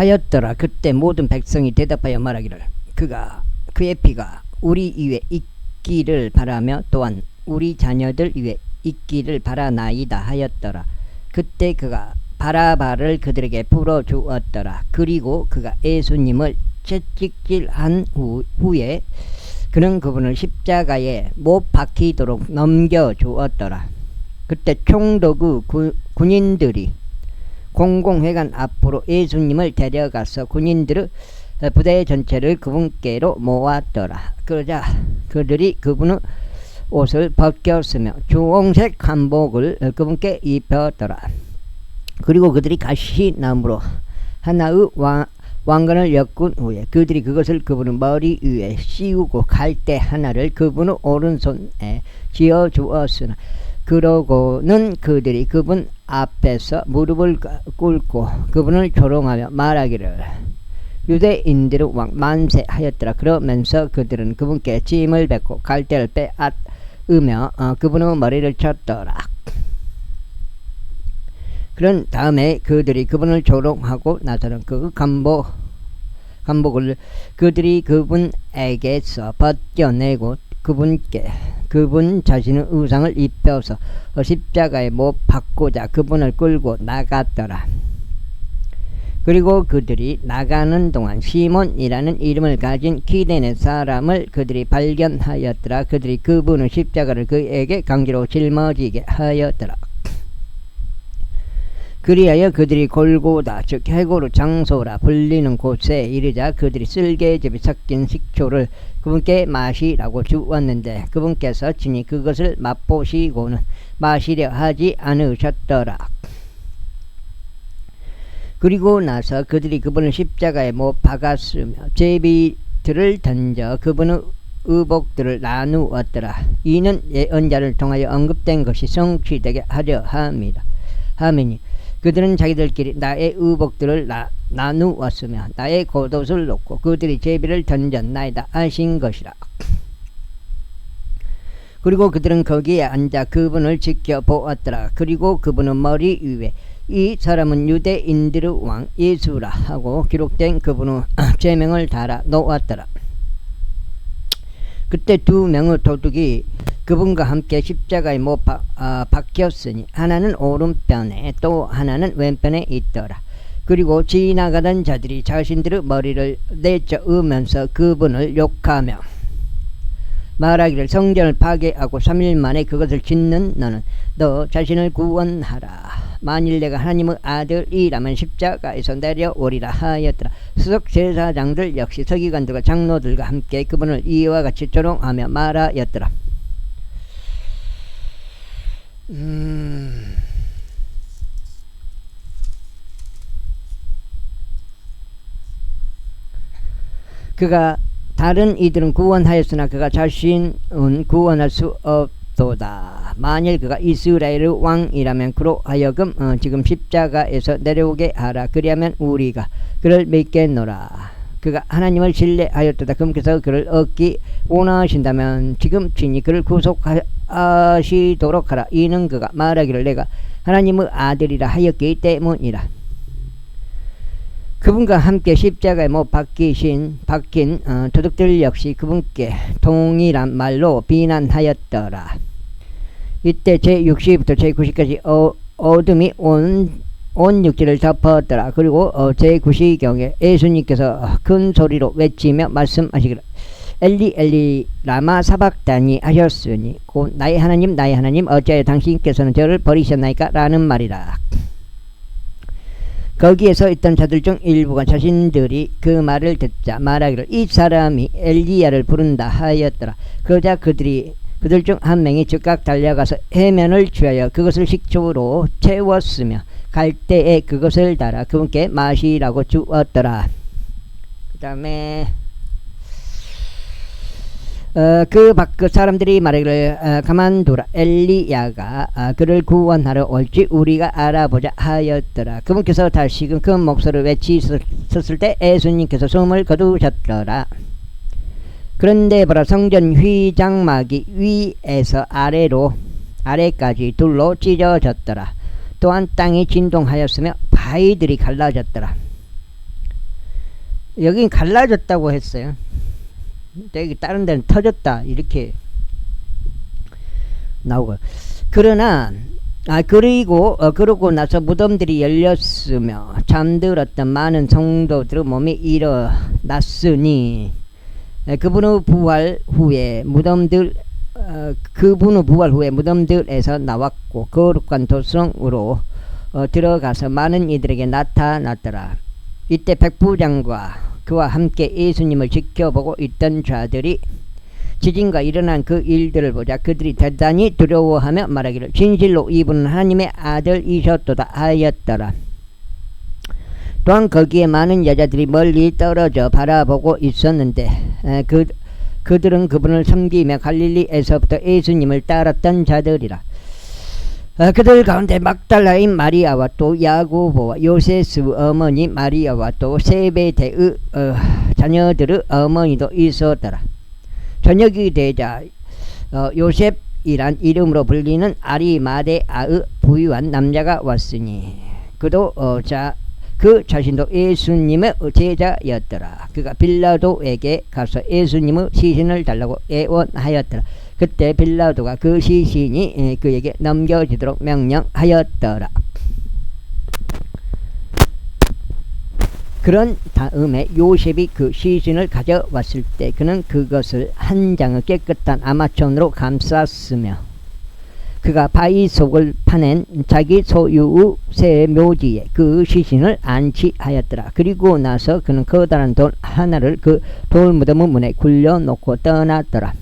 하였더라. 그때 모든 백성이 대답하여 말하기를 그의 피가 우리 위에 있기를 바라며 또한 우리 자녀들 위에 있기를 바라나이다 하였더라. 그때 그가 바라바를 그들에게 풀어주었더라. 그리고 그가 예수님을 채찍질한 후에 그는 그분을 십자가에 못 박히도록 넘겨주었더라. 그때 총독의 군인들이 공공회관 앞으로 예수님을 데려가서 군인들의 부대 전체를 그분께로 모았더라. 그러자 그들이 그분의 옷을 벗겼으며 주홍색 한복을 그분께 입혔더라. 그리고 그들이 가시나무로 하나의 왕관을 엮은 후에 그들이 그것을 그분의 머리 위에 씌우고 갈대 하나를 그분의 오른손에 쥐어 주었으나 그러고는 그들이 그분 앞에서 무릎을 꿇고 그분을 조롱하며 말하기를 유대인들의 왕 만세 하였더라. 그러면서 그들은 그분께 짐을 뱉고 갈대를 빼앗으며 그분의 머리를 쳤더라. 그런 다음에 그들이 그분을 조롱하고 나서는 그 간복을 그들이 그분에게서 벗겨내고 그분 자신의 의상을 입혀서 십자가에 못 박고자 그분을 끌고 나갔더라. 그리고 그들이 나가는 동안 시몬이라는 이름을 가진 기레네 사람을 그들이 발견하였더라. 그들이 그분의 십자가를 그에게 강제로 짊어지게 하였더라. 그리하여 그들이 골고다 즉 해고로 장소라 불리는 곳에 이르자 그들이 쓸개즙이 섞인 식초를 그분께 마시라고 주었는데 그분께서 친히 그것을 맛보시고는 마시려 하지 않으셨더라. 그리고 나서 그들이 그분을 십자가에 못 박았으며 제비들을 던져 그분의 의복들을 나누었더라. 이는 예언자를 통하여 언급된 것이 성취되게 하려 함이니 그들은 자기들끼리 나의 의복들을 나누었으며 나의 겉옷을 놓고 그들이 제비를 던졌나이다 하신 것이라. 그리고 그들은 거기에 앉아 그분을 지켜보았더라. 그리고 그분의 머리 위에 이 사람은 유대인들의 왕 예수라 하고 기록된 그분의 제명을 달아 놓았더라. 그때 두 명의 도둑이 그분과 함께 십자가에 못 박혔으니 하나는 오른편에 또 하나는 왼편에 있더라. 그리고 지나가던 자들이 자신들의 머리를 내저으면서 그분을 욕하며 말하기를 성전을 파괴하고 3일 만에 그것을 짓는 너는 너 자신을 구원하라. 만일 내가 하나님의 아들이라면 십자가에서 내려오리라 하였더라. 수석 제사장들 역시 서기관들과 장로들과 함께 그분을 이와 같이 조롱하며 말하였더라. 그가 다른 이들은 구원하였으나 그가 자신은 구원할 수 없도다. 만일 그가 이스라엘의 왕이라면 그로 하여금 지금 십자가에서 내려오게 하라. 그리하면 우리가 그를 믿겠노라. 그가 하나님을 신뢰하였도다. 그분께서 그를 얻기 원하신다면 지금 친히 그를 구속하시도록 하라. 이는 그가 말하기를 내가 하나님의 아들이라 하였기 때문이라. 그분과 함께 십자가에 못 박힌 도둑들 역시 그분께 동일한 말로 비난하였더라. 이때 제60부터 제90까지 어둠이 온 육지를 덮었더라. 그리고 제9시경에 예수님께서 큰 소리로 외치며 말씀하시기를 엘리 엘리 라마 사박다니 하셨으니 곧 나의 하나님 어찌하여 당신께서는 저를 버리셨나이까 라는 말이라. 거기에 서 있던 자들 중 일부가 자신들이 그 말을 듣자 말하기를 이 사람이 엘리야를 부른다 하였더라. 그러자 그들 중 한 명이 즉각 달려가서 해면을 취하여 그것을 식초로 채웠으며 갈대에 그것을 달아 그분께 마시라고 주었더라. 그 다음에 그 사람들이 말하기를 가만두라. 엘리야가 그를 구원하러 올지 우리가 알아보자 하였더라. 그분께서 다시금 그 목소리를 외치셨을 때 예수님께서 숨을 거두셨더라. 그런데 보라 성전 휘장막이 위에서 아래까지 둘로 찢어졌더라. 또한 땅이 진동하였으며 바위들이 갈라졌더라. 여긴 갈라졌다고 했어요. 여기 다른 데는 터졌다 이렇게 나오고. 그러나 그러고 나서 무덤들이 열렸으며 잠들었던 많은 성도들의 몸이 일어났으니 그분의 부활 후에 무덤들에서 나왔고 거룩한 도성으로 들어가서 많은 이들에게 나타났더라. 이때 백부장과 그와 함께 예수님을 지켜보고 있던 자들이 지진과 일어난 그 일들을 보자 그들이 대단히 두려워하며 말하기를 진실로 이분은 하나님의 아들이셨도다 하였더라. 또한 거기에 많은 여자들이 멀리 떨어져 바라보고 있었는데 그들은 그분을 섬기며 갈릴리에서부터 예수님을 따랐던 자들이라. 그들 가운데 막달라인 마리아와 또 야고보와 요세스 어머니 마리아와 또 세베대의 자녀들의 어머니도 있었더라. 저녁이 되자 요셉이란 이름으로 불리는 아리마대아의 부유한 남자가 왔으니 그도 그 자신도 예수님의 제자였더라. 그가 빌라도에게 가서 예수님의 시신을 달라고 애원하였더라. 그때 빌라도가 그 시신이 그에게 넘겨지도록 명령하였더라. 그런 다음에 요셉이 그 시신을 가져왔을 때 그는 그것을 한 장의 깨끗한 아마천으로 감쌌으며 그가 바위 속을 파낸 자기 소유의 새 묘지에 그 시신을 안치하였더라. 그리고 나서 그는 커다란 돌 하나를 그 돌무덤의 문에 굴려놓고 떠났더라.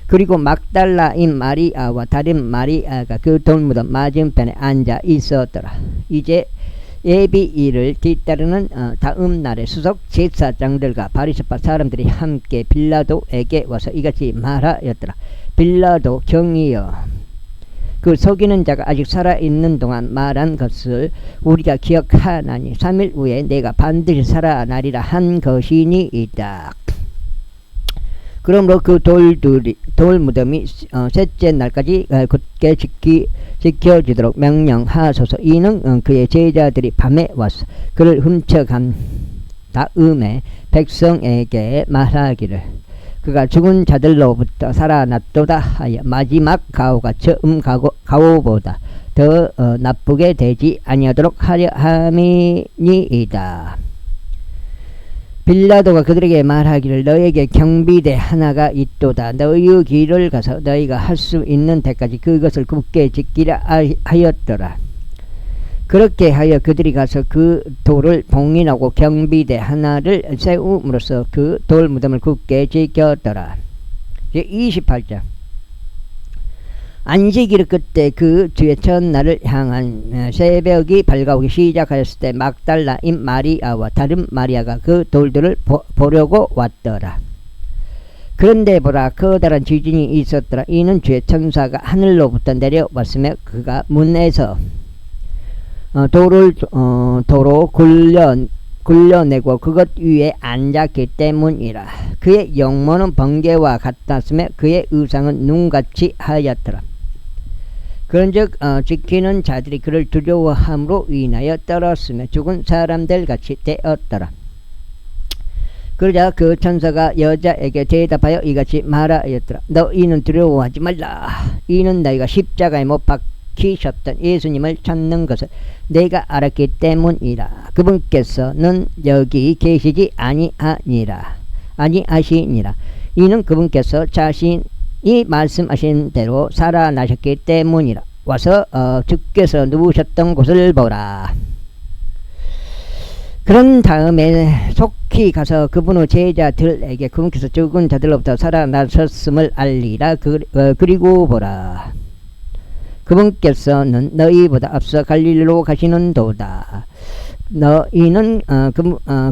그리고 막달라인 마리아와 다른 마리아가 그 돌무덤 맞은편에 앉아 있었더라. 이제 예비일을 뒤따르는 다음 날에 수석 제사장들과 바리새파 사람들이 함께 빌라도에게 와서 이같이 말하였더라. 빌라도 경이여, 그 속이는 자가 아직 살아있는 동안 말한 것을 우리가 기억하나니 3일 후에 내가 반드시 살아나리라 한 것이니이다. 그러므로 그 돌무덤이 셋째 날까지 굳게 지켜지도록 명령하소서. 이는 그의 제자들이 밤에 와서 그를 훔쳐간 다음에 백성에게 말하기를 그가 죽은 자들로부터 살아났도다 하여 마지막 가오가 처음 가오보다 더 나쁘게 되지 아니하도록 하려 함이니이다. 빌라도가 그들에게 말하기를 너에게 경비대 하나가 있도다. 너희의 길을 가서 너희가 할 수 있는 데까지 그것을 굳게 지키라 하였더라. 그렇게 하여 그들이 가서 그 돌을 봉인하고 경비대 하나를 세움으로써 그 돌무덤을 굳게 지켰더라. 28장. 안식일 그때 그 주의 첫날을 향한 새벽이 밝아오기 시작하였을 때 막달라인 마리아와 다른 마리아가 그 돌들을 보려고 왔더라. 그런데 보라, 커다란 지진이 있었더라. 이는 주의 천사가 하늘로부터 내려왔으며 그가 문에서 도로 굴려내고 그것 위에 앉았기 때문이라. 그의 영모는 번개와 같았으며 그의 의상은 눈같이 하였더라. 그런즉 지키는 자들이 그를 두려워함으로 인하여 떨었으며 죽은 사람들 같이 되었더라. 그러자 그 천사가 여자에게 대답하여 이같이 말하였더라. 너희는 두려워하지 말라. 이는 너희가 십자가에 못 박히셨던 예수님을 찾는 것을 내가 알았기 때문이라. 그분께서는 여기 계시지 아니하시니라. 이는 그분께서 자신이 말씀하신 대로 살아나셨기 때문이라. 와서 주께서 누우셨던 곳을 보라. 그런 다음에 속히 가서 그분의 제자들에게 그분께서 죽은 자들로부터 살아나셨음을 알리라. 그리고 보라, 그분께서는 너희보다 앞서 갈릴리로 가시는도다. 너희는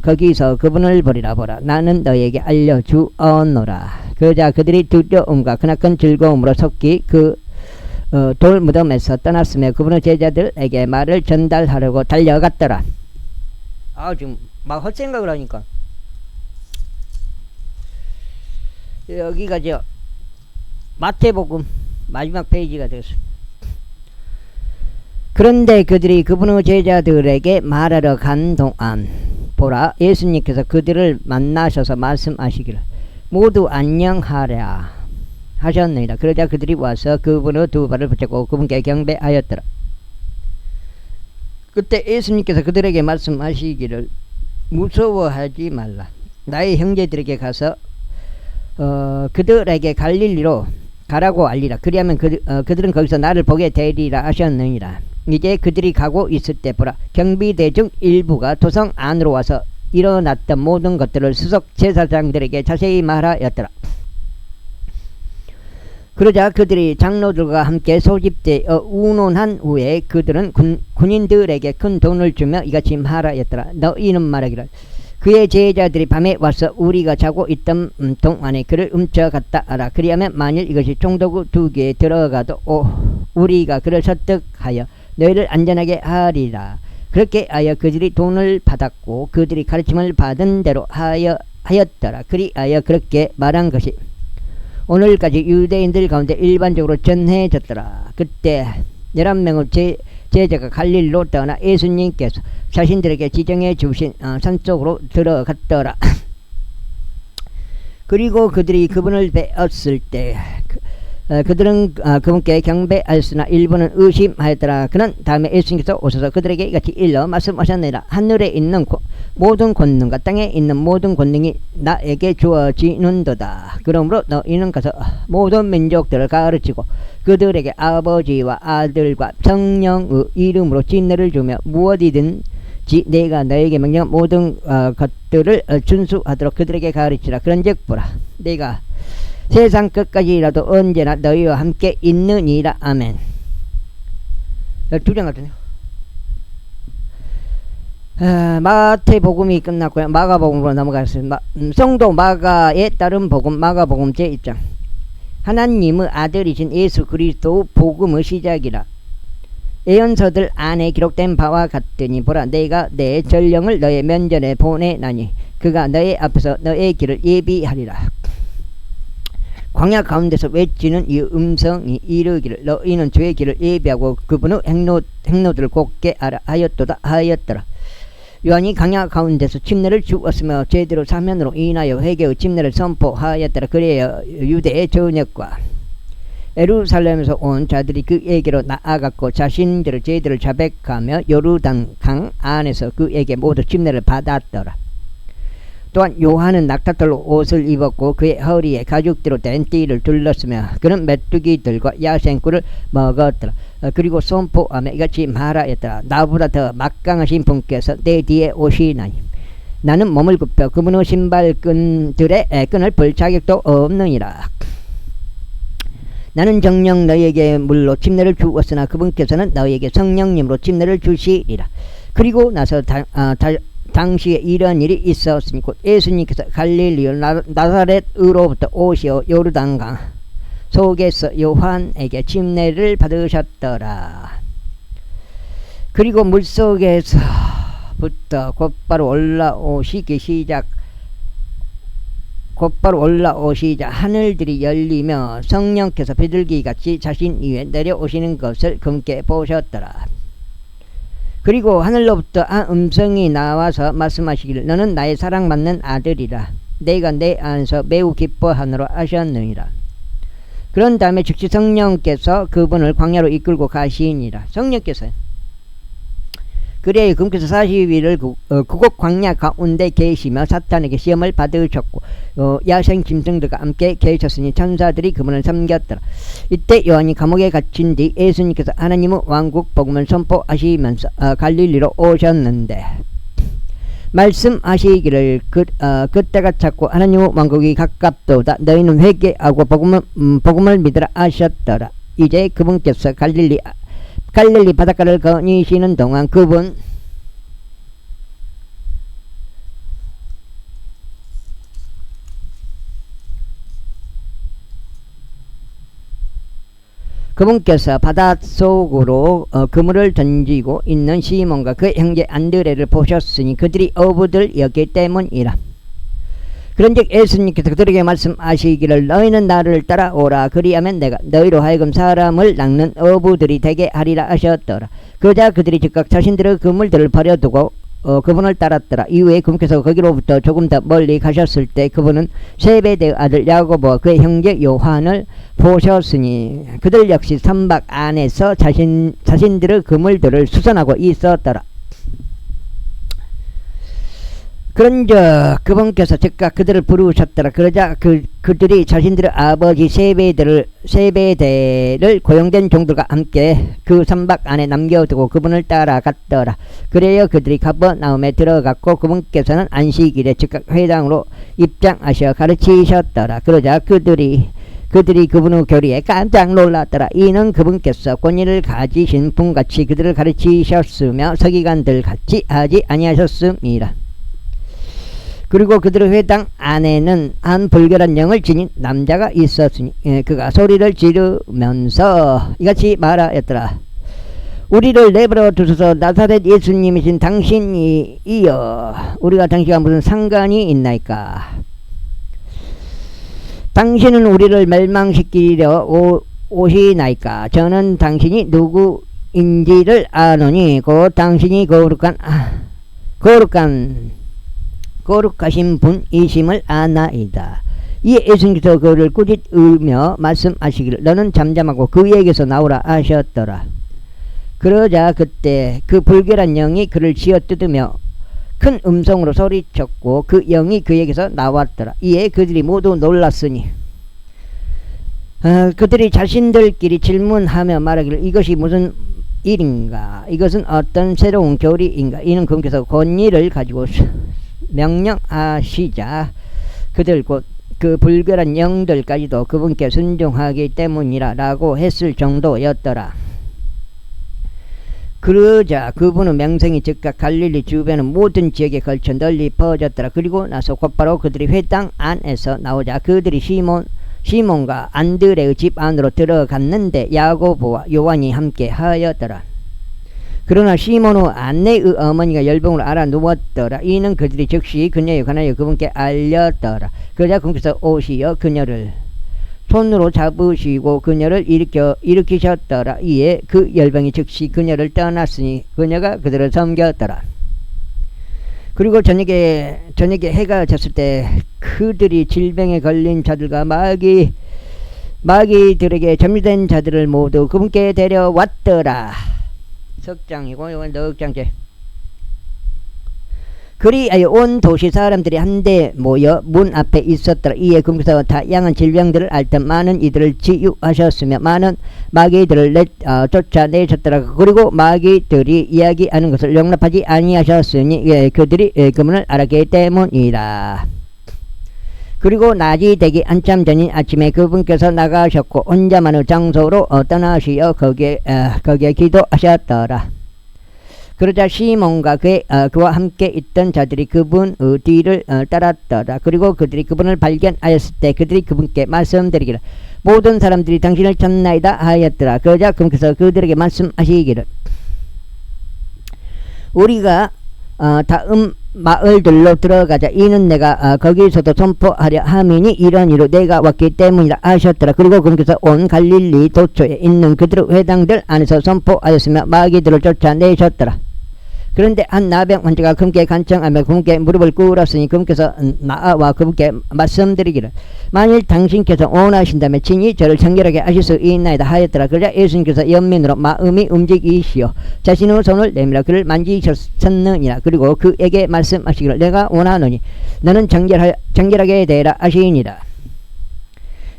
거기서 그분을 보리라. 보라, 나는 너희에게 알려주었노라. 그러자 그들이 두려움과 크나큰 즐거움으로 속히 그 돌무덤에서 떠났으며 그분의 제자들에게 말을 전달하려고 달려갔더라. 지금 막 헛생각을 하니까 여기가 저 마태복음 마지막 페이지가 되었습니다. 그런데 그들이 그분의 제자들에게 말하러 간 동안 보라, 예수님께서 그들을 만나셔서 말씀하시기를 모두 안녕하랴 하셨느니라. 그러자 그들이 와서 그분의 두 발을 붙잡고 그분께 경배하였더라. 그때 예수님께서 그들에게 말씀하시기를 무서워하지 말라. 나의 형제들에게 가서 그들에게 갈릴리로 가라고 알리라. 그리하면 그들은 거기서 나를 보게 되리라 하셨느니라. 이제 그들이 가고 있을 때 보라, 경비대 중 일부가 도성 안으로 와서 일어났던 모든 것들을 수석 제사장들에게 자세히 말하였더라. 그러자 그들이 장로들과 함께 소집되어 운운한 후에 그들은 군인들에게 큰 돈을 주며 이같이 말하였더라. 너희는 말하기를 그의 제자들이 밤에 와서 우리가 자고 있던 동안에 그를 훔쳐갔다 하라. 그리하면 만일 이것이 총도구 2개에 들어가도 우리가 그를 설득하여 너희를 안전하게 하리라. 그렇게 하여 그들이 돈을 받았고 그들이 가르침을 받은 대로 하였더라. 그리하여 그렇게 말한 것이 오늘까지 유대인들 가운데 일반적으로 전해졌더라. 그때 11명의 제자가 갈릴리로 떠나 예수님께서 자신들에게 지정해 주신 산속으로 들어갔더라. 그리고 그들이 그분을 뵈었을 때 그들은 그분께 경배하였으나 일부는 의심하였더라. 그는 다음에 예수님께서 오셔서 그들에게 이같이 일러 말씀하셨느니라. 하늘에 있는 모든 권능과 땅에 있는 모든 권능이 나에게 주어지는도다. 그러므로 너희는 가서 모든 민족들을 가르치고 그들에게 아버지와 아들과 성령의 이름으로 징례를 주며 무엇이든지 내가 너에게 명령한 모든 것들을 준수하도록 그들에게 가르치라. 그런즉 보라, 내가 세상 끝까지라도 언제나 너희와 함께 있느니라. 아멘. 12장 같은데요. 마태복음이 끝났고요. 마가복음으로 넘어가겠습니다. 성도 마가에 따른 복음, 마가복음 제1장. 하나님의 아들이신 예수 그리스도의 복음의 시작이라. 예언서들 안에 기록된 바와 같으니 보라, 내가 내 전령을 너의 면전에 보내나니 그가 너의 앞에서 너의 길을 예비하리라. 광야 가운데서 외치는 이 음성이 이르기를 너희는 주의 길을 예비하고 그분의 행로들을 곧게 하라 하였도다 하였더라. 요한이 광야 가운데서 침례를 주었으며 제대로 사면으로 인하여 회개의 침례를 선포하였더라. 그래야 유대의 전역과 예루살렘에서 온 자들이 그에게로 나아갔고 자신들의 죄들을 자백하며 요르단 강 안에서 그에게 모두 침례를 받았더라. 또한 요한은 낙타털로 옷을 입었고 그의 허리에 가죽대로 된 띠를 둘렀으며 그는 메뚜기들과 야생꿀을 먹었더라. 그리고 선포하며 이같이 말하였더라. 나보다 더 막강하신 분께서 내 뒤에 오시나니 나는 몸을 굽혀 그분의 신발끈들의 끈을 풀 자격도 없느니라. 나는 정녕 너희에게 물로 침례를 주었으나 그분께서는 너희에게 성령님으로 침례를 주시리라. 그리고 나서 당시에 이런 일이 있었으니 곧 예수님께서 갈릴리 나사렛으로부터 오시어 요르단강 속에서 요한에게 침례를 받으셨더라. 그리고 물속에서부터 곧바로 올라오시자 하늘들이 열리며 성령께서 비둘기같이 자신 위에 내려오시는 것을 그분께 보셨더라. 그리고 하늘로부터 한 음성이 나와서 말씀하시기를 너는 나의 사랑받는 아들이라. 내가 내 안에서 매우 기뻐하노라 하셨느니라. 그런 다음에 즉시 성령께서 그분을 광야로 이끌고 가시니라. 성령께서요. 그래야 그분께서 40일을 그곳 광야 가운데 계시며 사탄에게 시험을 받으셨고 야생 짐승들과 함께 계셨으니 천사들이 그분을 섬겼더라. 이때 요한이 감옥에 갇힌 뒤 예수님께서 하나님의 왕국 복음을 선포하시면서 갈릴리로 오셨는데 말씀하시기를 그때가 찼고 하나님의 왕국이 가깝도다. 너희는 회개하고 복음을 믿으라 하셨더라. 이제 그분께서 갈릴리 바닷가를 거니시는 동안 그분께서 바닷속으로 그물을 던지고 있는 시몬과 그의 형제 안드레를 보셨으니 그들이 어부들이었기 때문이라. 그런즉 예수님께서 그들에게 말씀하시기를 너희는 나를 따라오라. 그리하면 내가 너희로 하여금 사람을 낚는 어부들이 되게 하리라 하셨더라. 그러자 그들이 즉각 자신들의 그물들을 버려두고 그분을 따랐더라. 이후에 그분께서 거기로부터 조금 더 멀리 가셨을 때 그분은 세베대의 아들 야고보와 그의 형제 요한을 보셨으니 그들 역시 선박 안에서 자신들의 그물들을 수선하고 있었더라. 그런즉 그분께서 즉각 그들을 부르셨더라. 그러자 그들이 자신들의 아버지 세베대를 고용된 종들과 함께 그 선박 안에 남겨두고 그분을 따라갔더라. 그래야 그들이 가버나움에 들어갔고 그분께서는 안식일에 즉각 회당으로 입장하셔 가르치셨더라. 그러자 그들이 그분의 교리에 깜짝 놀랐더라. 이는 그분께서 권위를 가지신 분같이 그들을 가르치셨으며 서기관들 같이 하지 아니하셨음이라. 그리고 그들의 회당 안에는 한 불결한 영을 지닌 남자가 있었으니 그가 소리를 지르면서 이같이 말하였더라. 우리를 내버려 두소서. 나사렛 예수님이신 당신이여 우리가 당신과 무슨 상관이 있나이까. 당신은 우리를 멸망시키려 오시나이까. 저는 당신이 누구인지를 아노니 곧 당신이 거룩하신 분이심을 아나이다. 이에 예수님께서 그를 꾸짖으며 말씀하시기를 너는 잠잠하고 그에게서 나오라 하셨더라. 그러자 그때 그 불결한 영이 그를 쥐어뜯으며 큰 음성으로 소리쳤고 그 영이 그에게서 나왔더라. 이에 그들이 모두 놀랐으니 그들이 자신들끼리 질문하며 말하기를 이것이 무슨 일인가. 이것은 어떤 새로운 교리인가. 이는 그분께서 권위를 가지고 명령하시자 그들 곧 그 불결한 영들까지도 그분께 순종하기 때문이라 라고 했을 정도였더라. 그러자 그분의 명성이 즉각 갈릴리 주변의 모든 지역에 걸쳐 널리 퍼졌더라. 그리고 나서 곧바로 그들이 회당 안에서 나오자 그들이 시몬과 안드레의 집 안으로 들어갔는데 야고보와 요한이 함께 하였더라. 그러나 시몬의 안내의 어머니가 열병으로 알아 누웠더라. 이는 그들이 즉시 그녀에 관하여 그분께 알렸더라. 그러자 그분께서 오시어 그녀를 손으로 잡으시고 그녀를 일으키셨더라. 이에 그 열병이 즉시 그녀를 떠났으니 그녀가 그들을 섬겼더라. 그리고 저녁에 해가 졌을 때 그들이 질병에 걸린 자들과 마귀들에게 점유된 자들을 모두 그분께 데려왔더라. 석장이고 이건 넉장째. 그리하여 온 도시 사람들이 한데 모여 문 앞에 있었더라. 이에 그분께서 다양한 질병들을 앓던 많은 이들을 치유하셨으며 많은 마귀들을 쫓아내셨더라. 그리고 마귀들이 이야기하는 것을 용납하지 아니하셨으니 그들이 그분을 알았기 때문이라. 그리고 낮이 되기 한참 전인 아침에 그분께서 나가셨고 혼자만의 장소로 떠나시어 거기에 기도하셨더라. 그러자 시몬과 그와 함께 있던 자들이 그분의 뒤를 따랐더라. 그리고 그들이 그분을 발견하였을 때 그들이 그분께 말씀드리기를 모든 사람들이 당신을 찾나이다 하였더라. 그러자 그분께서 그들에게 말씀하시기를 우리가 다음 마을들로 들어가자. 이는 내가 거기서도 선포하려 함이니 이런 이로 내가 왔기 때문이라 하셨더라. 그리고 그분께서 온 갈릴리 도초에 있는 그들의 회당들 안에서 선포하였으며 마귀들을 쫓아내셨더라. 그런데 한 나병 환자가 그분께 간청하며 그분께 무릎을 꿇었으니 그분께서 나와 그분께 말씀드리기를 만일 당신께서 원하신다면 친히 저를 청결하게 하실 수 있나이다 하였더라. 그러자 예수님께서 연민으로 마음이 움직이시어 자신의 손을 내밀어 그를 만지셨느니라. 그리고 그에게 말씀하시기를 내가 원하노니 너는 청결하게 되라 하시니라.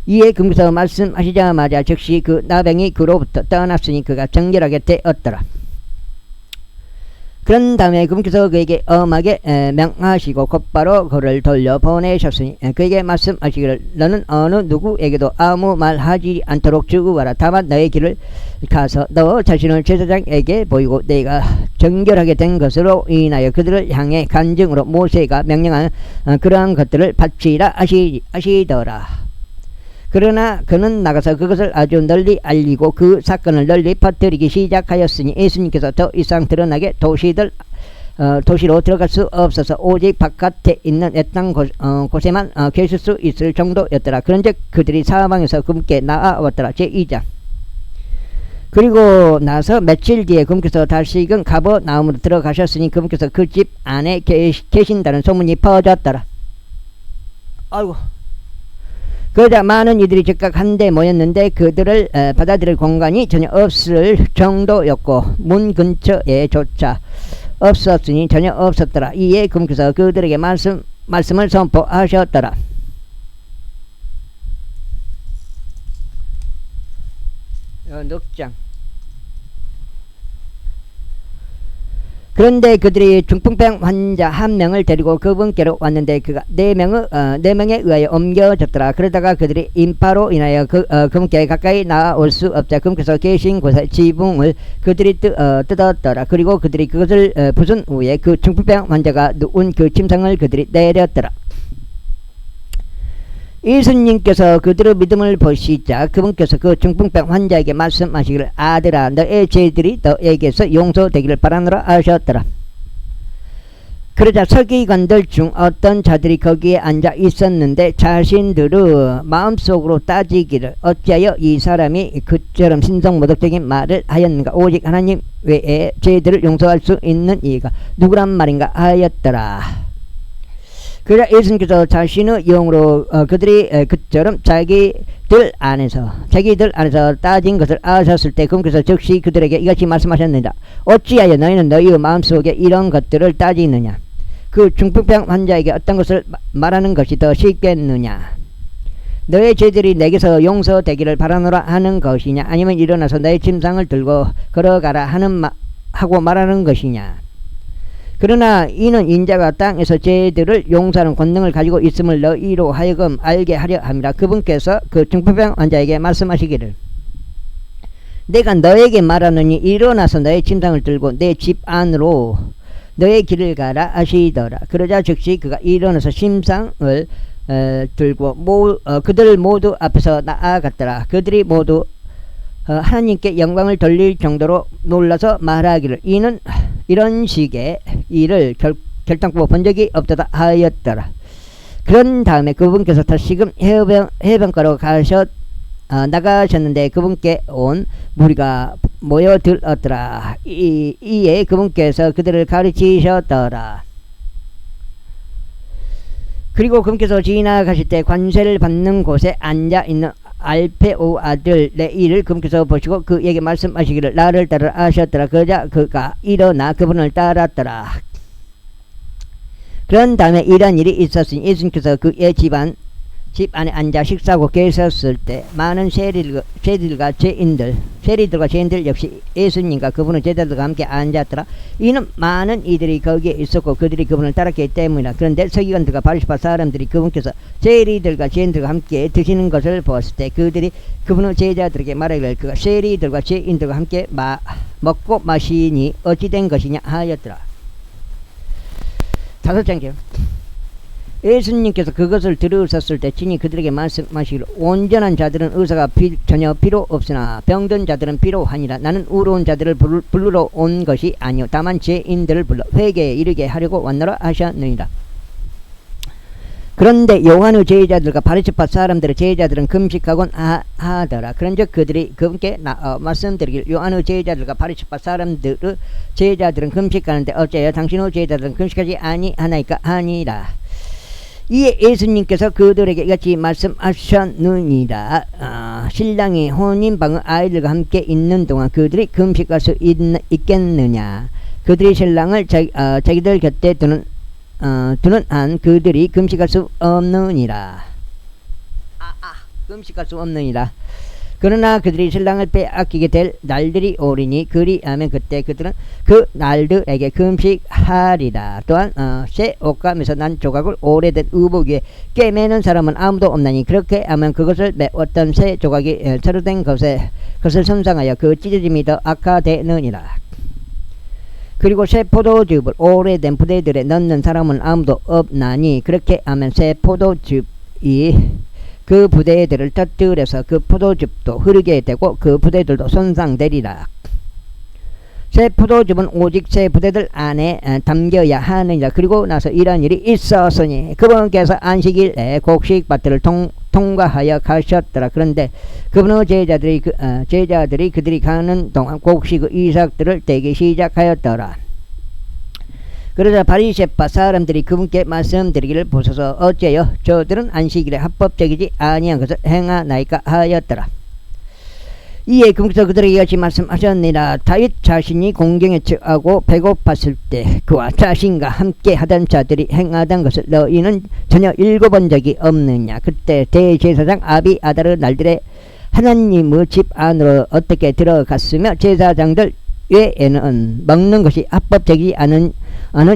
이에 그분께서 말씀하시자마자 즉시 그 나병이 그로부터 떠났으니 그가 청결하게 되었더라. 그런 다음에 그분께서 그에게 엄하게 명하시고 곧바로 그를 돌려보내셨으니 그에게 말씀하시기를 너는 어느 누구에게도 아무 말 하지 않도록 주구하라. 다만 너의 길을 가서 너 자신을 제사장에게 보이고 내가 정결하게 된 것으로 인하여 그들을 향해 간증으로 모세가 명령한 그러한 것들을 바치라 하시더라. 그러나 그는 나가서 그것을 아주 널리 알리고 그 사건을 널리 퍼뜨리기 시작하였으니 예수님께서 더 이상 드러나게 도시로 들어갈 수 없어서 오직 바깥에 있는 애딴 곳에만 계실 수 있을 정도였더라. 그런즉 그들이 사방에서 그분께 나아왔더라. 제2장. 그리고 나서 며칠 뒤에 그분께서 다시금 가버나움으로 들어가셨으니 그분께서 그 집 안에 계신다는 소문이 퍼졌더라. 아이고. 그러자 많은 이들이 즉각 한데 모였는데 그들을 받아들일 공간이 전혀 없을 정도였고 문 근처에 조차 없었으니 전혀 없었더라. 이에 그분께서 그들에게 말씀을 선포하셨더라. 늑장. 그런데 그들이 중풍병 환자 한 명을 데리고 그분께로 왔는데 그가 네 명에 의하여 옮겨졌더라. 그러다가 그들이 인파로 인하여 그분께 가까이 나올 수 없자 그분께서 계신 곳에 지붕을 그들이 뜯었더라. 그리고 그들이 그것을 부순 후에 그 중풍병 환자가 누운 그 침상을 그들이 내렸더라. 예수님께서 그들의 믿음을 보시자 그분께서 그 중풍병 환자에게 말씀하시기를 아들아 너의 죄들이 너에게서 용서되기를 바라노라 하셨더라. 그러자 서기관들 중 어떤 자들이 거기에 앉아 있었는데 자신들의 마음속으로 따지기를 어찌하여 이 사람이 그처럼 신성모독적인 말을 하였는가 오직 하나님 외에 죄들을 용서할 수 있는 이가 누구란 말인가 하였더라. 그러자 예수님께서 자신의 영으로 그들이 그처럼 자기들 안에서 따진 것을 아셨을 때 그분께서 즉시 그들에게 이같이 말씀하셨느니라. 어찌하여 너희는 너희의 마음속에 이런 것들을 따지느냐. 그 중풍병 환자에게 어떤 것을 말하는 것이 더 쉽겠느냐. 너의 죄들이 내게서 용서되기를 바라노라 하는 것이냐 아니면 일어나서 너의 침상을 들고 걸어가라 하고 말하는 것이냐. 그러나 이는 인자가 땅에서 죄들을 용서하는 권능을 가지고 있음을 너희로 하여금 알게 하려 함이라. 그분께서 그 중풍병 환자에게 말씀하시기를 내가 너에게 말하노니 일어나서 너의 침상을 들고 내 집 안으로 너의 길을 가라 하시더라. 그러자 즉시 그가 일어나서 침상을 들고 그들 모두 앞에서 나아갔더라. 그들이 모두 하나님께 영광을 돌릴 정도로 놀라서 말하기를 이는 이런 식의 일을 결단코 본 적이 없다 하였더라. 그런 다음에 그분께서 다시금 해변가로 나가셨는데 그분께 온 무리가 모여들었더라. 이에 그분께서 그들을 가르치셨더라. 그리고 그분께서 지나가실 때 관세를 받는 곳에 앉아있는 알페오 아들 레이를 그분께서 보시고 그에게 말씀하시기를 나를 따르라 하셨더라. 그러자 그가 일어나 그분을 따랐더라. 그런 다음에 이런 일이 있었으니 예수님께서 그의 집 안에 앉아 식사하고 계셨을 때 많은 세리들과 죄인들 역시 예수님과 그분의 제자들과 함께 앉았더라. 이는 많은 이들이 거기에 있었고 그들이 그분을 따랐기 때문이라. 그런데 서기관들과 바리새파 사람들이 그분께서 세리들과 죄인들과 함께 드시는 것을 보았을 때 그들이 그분의 제자들에게 말하기를 그가 세리들과 죄인들과 함께 먹고 마시니 어찌 된 것이냐 하였더라. 5장이요. 예수님께서 그것을 들으셨을 때 친히 그들에게 말씀하시기를 온전한 자들은 의사가 전혀 필요 없으나 병든 자들은 필요하니라. 나는 의로운 자들을 부르러 온 것이 아니요 다만 죄인들을 불러 회개에 이르게 하려고 왔노라 하셨느니라. 그런데 요한의 제자들과 바리새파 사람들의 제자들은 금식하곤 하더라. 그런즉 그들이 그분께 말씀드리길 요한의 제자들과 바리새파 사람들의 제자들은 금식하는데 어째요 당신의 제자들은 금식하지 아니하나이까 하니라. 이에 예수님께서 그들에게 이같이 말씀하셨느니라. 신랑이 혼인방의 아이들과 함께 있는 동안 그들이 금식할 수 있겠느냐. 그들이 신랑을 자기들 곁에 두는 한 그들이 금식할 수 없느니라. 금식할 수 없느니라. 그러나 그들이 신랑을 빼앗기게 될 날들이 오리니 그리하면 그때 그들은 그 날들에게 금식하리라. 또한 새 옷감에서 난 조각을 오래된 의복 위에 꿰매는 사람은 아무도 없나니 그렇게 하면 그것을 메웠던 새 조각이 새로 된 것을 손상하여 그 찢어짐이 더 악화되느니라. 그리고 새 포도즙을 오래된 부대들에 넣는 사람은 아무도 없나니 그렇게 하면 새 포도즙이 그 부대들을 터뜨려서 그 포도즙도 흐르게 되고 그 부대들도 손상되리라. 새 포도즙은 오직 새 부대들 안에 담겨야 하느니라. 그리고 나서 이런 일이 있었으니 그분께서 안식일에 곡식밭들을 통과하여 가셨더라. 그런데 그분의 제자들이 그들이 가는 동안 곡식 그 이삭들을 떼기 시작하였더라. 그러자 바리새파 사람들이 그분께 말씀드리기를 보소서 어째요 저들은 안식일에 합법적이지 아니한 것을 행하나이까 하였더라. 이에 그분께서 그들에게 이같이 말씀하셨느니라. 다윗 자신이 공경에 처하고 배고팠을 때 그와 자신과 함께 하던 자들이 행하던 것을 너희는 전혀 읽어본 적이 없느냐. 그때 대제사장 아비아다르 날들에 하나님의 집 안으로 어떻게 들어갔으며 제사장들 외에는 먹는 것이 합법적이지 않은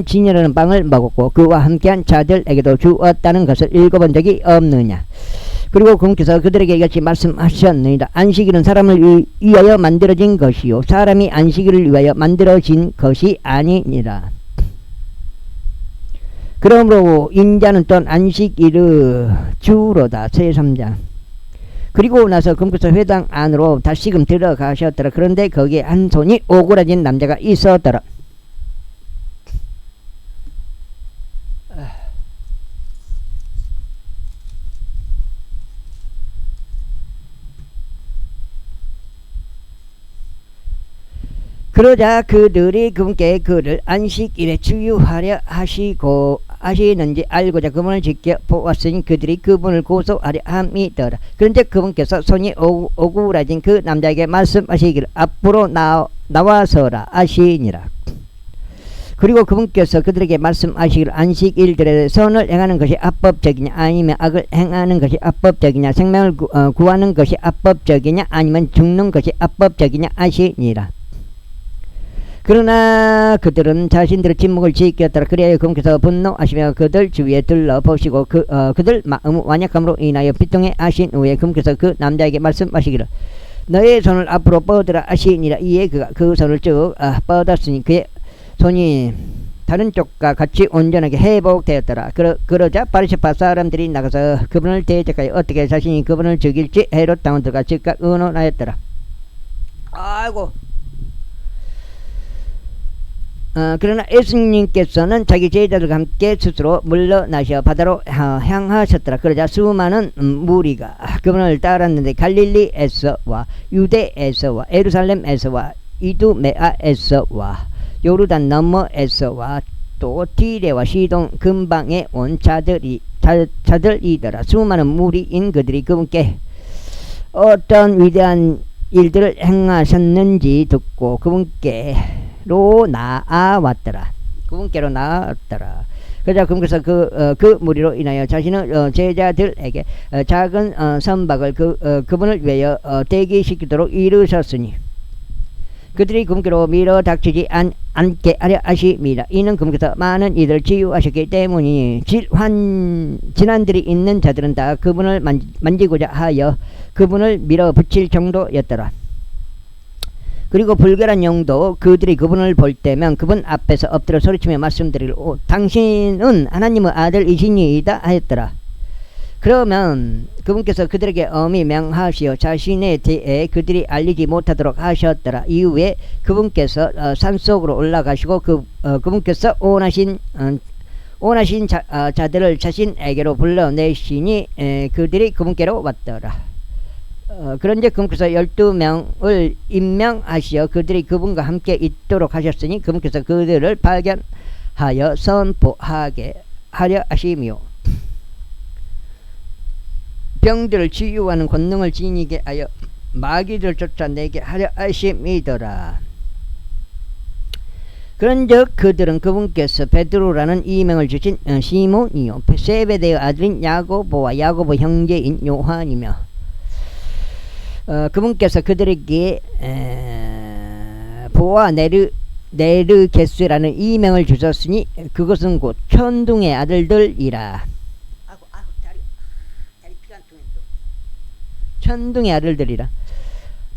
진열하는 빵을 먹었고 그와 함께한 자들에게도 주었다는 것을 읽어본 적이 없느냐. 그리고 그분께서 그들에게 이같이 말씀하셨느니라. 안식일은 사람을 위하여 만들어진 것이요 사람이 안식일을 위하여 만들어진 것이 아니니라. 그러므로 인자는 또한 안식일의 주로다. 제3장. 그리고 나서 그분께서 회당 안으로 다시금 들어가셨더라. 그런데 거기에 한 손이 오그라진 남자가 있었더라. 그러자 그들이 그분께 그를 안식일에 주유하려 하시는지 알고자 그분을 지켜보았으니 그들이 그분을 고소하려 함이더라. 그런데 그분께서 손이 오그라진 그 남자에게 말씀하시기를 앞으로 나와서라 하시니라. 그리고 그분께서 그들에게 말씀하시기를 안식일들에 선을 행하는 것이 합법적이냐 아니면 악을 행하는 것이 합법적이냐 생명을 구하는 것이 합법적이냐 아니면 죽는 것이 합법적이냐 하시니라. 그러나 그들은 자신들의 침묵을 지켰더라. 그래야 그분께서 분노하시며 그들 주위에 둘러보시고 그들 마음의 완약함으로 인하여 비통해 하신 후에 그분께서 그 남자에게 말씀하시기를 너의 손을 앞으로 뻗으라 하시니라. 이에 그가 그 손을 쭉 뻗었으니 그의 손이 다른 쪽과 같이 온전하게 회복되었더라. 그러자 바리새파 사람들이 나가서 그분을 대적하여 어떻게 자신이 그분을 죽일지 헤롯 당원들과 즉각 의논하였더라. 아이고. 그러나 예수님께서는 자기 제자들과 함께 스스로 물러나셔 바다로 향하셨더라. 그러자 수많은 무리가 그분을 따랐는데 갈릴리에서와 유대에서와 예루살렘에서와 이두메아에서와 요르단 너머에서와 또 디레와 시돈 근방에 온 자들이더라. 수많은 무리인 그들이 그분께 어떤 위대한 일들을 행하셨는지 듣고 그분께로 나아왔더라. 그러자 그분께서 그 무리로 인하여 자신의 제자들에게 작은 선박을 그분을 위하여 대기시키도록 이르셨으니 그들이 그분께로 밀어닥치지 않게 하려 하심이라. 이는 그분께서 많은 이들을 치유하셨기 때문이니 질환들이 있는 자들은 다 그분을 만지고자 하여 그분을 밀어붙일 정도였더라. 그리고 불결한 영도 그들이 그분을 볼 때면 그분 앞에서 엎드려 소리치며 말씀드리기를 당신은 하나님의 아들이시니이다 하였더라. 그러면 그분께서 그들에게 엄히 명하시어 자신에 대해 그들이 알리지 못하도록 하셨더라. 이후에 그분께서 산속으로 올라가시고 그분께서 원하신 자들을 자신에게로 불러내시니 그들이 그분께로 왔더라. 그런데 그분께서 12명을 임명하시어 그들이 그분과 함께 있도록 하셨으니 그분께서 그들을 발견하여 선포하게 하려 하시며 병들을 치유하는 권능을 지니게 하여 마귀를 쫓아내게 하려 하심이더라. 그런즉 그들은 그분께서 베드로라는 이명을 주신 시몬이요 세베대의 아들인 야고보와 야고보 형제인 요한이며 그분께서 그들에게 보아 네르게스라는 이명을 주셨으니 그것은 곧 천둥의 아들들이라. 천둥의 아들들이라.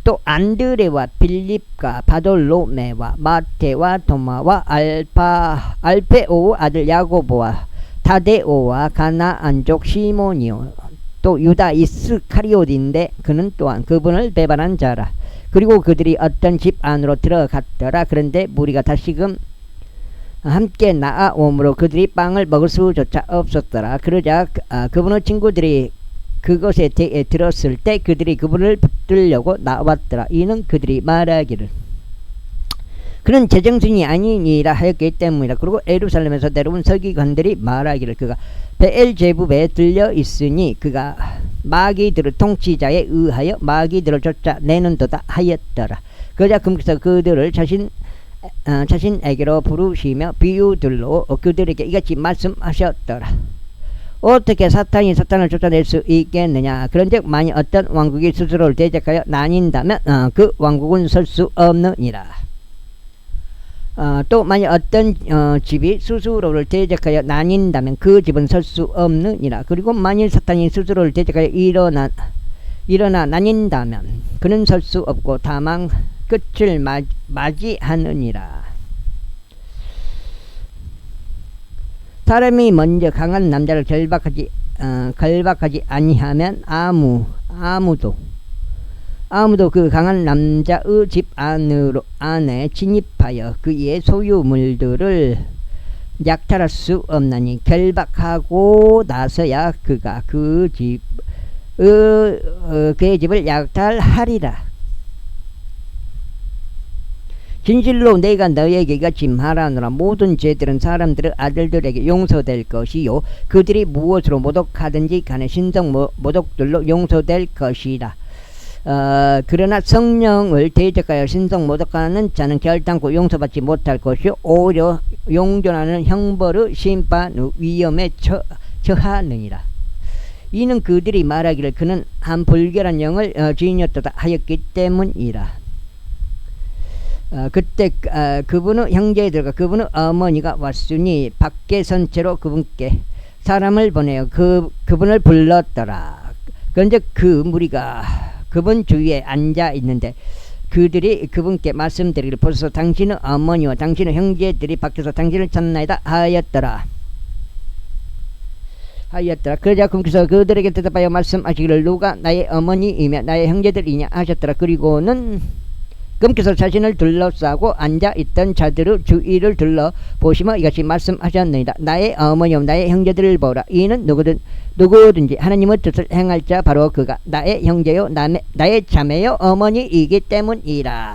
또 안드레와 빌립과 바돌로메와 마테와 도마와 알페오의 아들 야고보와 다데오와 가나안족 시몬이요 또 유다 이스카리옷인데 그는 또한 그분을 배반한 자라. 그리고 그들이 어떤 집 안으로 들어갔더라. 그런데 무리가 다시금 함께 나아오므로 그들이 빵을 먹을 수조차 없었더라. 그러자 그분의 친구들이 그것에 대해 들었을 때 그들이 그분을 붙들려고 나왔더라. 이는 그들이 말하기를 그는 제정신이 아니니라 하였기 때문이라. 그리고 예루살렘에서 내려온 서기관들이 말하기를 그가 베엘제부에 들려 있으니 그가 마귀들의 통치자에 의하여 마귀들을 쫓아내는도다 하였더라. 그러자 그분께서 그들을 자신에게로 부르시며 비유들로 그들에게 이같이 말씀하셨더라. 어떻게 사탄이 사탄을 쫓아낼 수 있겠느냐. 그런즉 만일 어떤 왕국이 스스로를 대적하여 나뉜다면 그 왕국은 설 수 없느니라. 또 만일 어떤 집이 스스로를 대적하여 나뉜다면 그 집은 설 수 없느니라. 그리고 만일 사탄이 스스로를 대적하여 일어나 나뉜다면 그는 설 수 없고 다만 끝을 맞이하느니라. 사람이 먼저 강한 남자를 결박하지 아니하면 아무도 그 강한 남자의 집 안에 진입하여 그의 소유물들을 약탈할 수 없나니 결박하고 나서야 그가 그의 집을 약탈하리라. 진실로 내가 너에게 이같이 말하노라. 모든 죄들은 사람들의 아들들에게 용서될 것이요 그들이 무엇으로 모독하든지 간에 신성 모독들로 용서될 것이라. 그러나 성령을 대적하여 신성 모독하는 자는 결단코 용서받지 못할 것이요 오히려 용존하는 형벌의 심판의 위험에 처하느니라. 이는 그들이 말하기를 그는 한 불결한 영을 지녔도다 하였기 때문이라. 그때 그분의 형제들과 그분의 어머니가 왔으니 밖에 선 채로 그분께 사람을 보내어 그분을 불렀더라. 그런데 그 무리가 그분 주위에 앉아 있는데 그들이 그분께 말씀드리기를 보소서 당신의 어머니와 당신의 형제들이 밖에서 당신을 찾나이다 하였더라. 그러자 그분께서 그들에게 대답하여 말씀하시기를 누가 나의 어머니이며 나의 형제들이냐 하셨더라. 그리고는 그분께서 자신을 둘러싸고 앉아있던 자들의 주위를 둘러보시며 이같이 말씀하셨느니라. 나의 어머니와 나의 형제들을 보라. 이는 누구든지 하나님의 뜻을 행할 자 바로 그가 나의 형제요 나의 자매요 어머니이기 때문이라.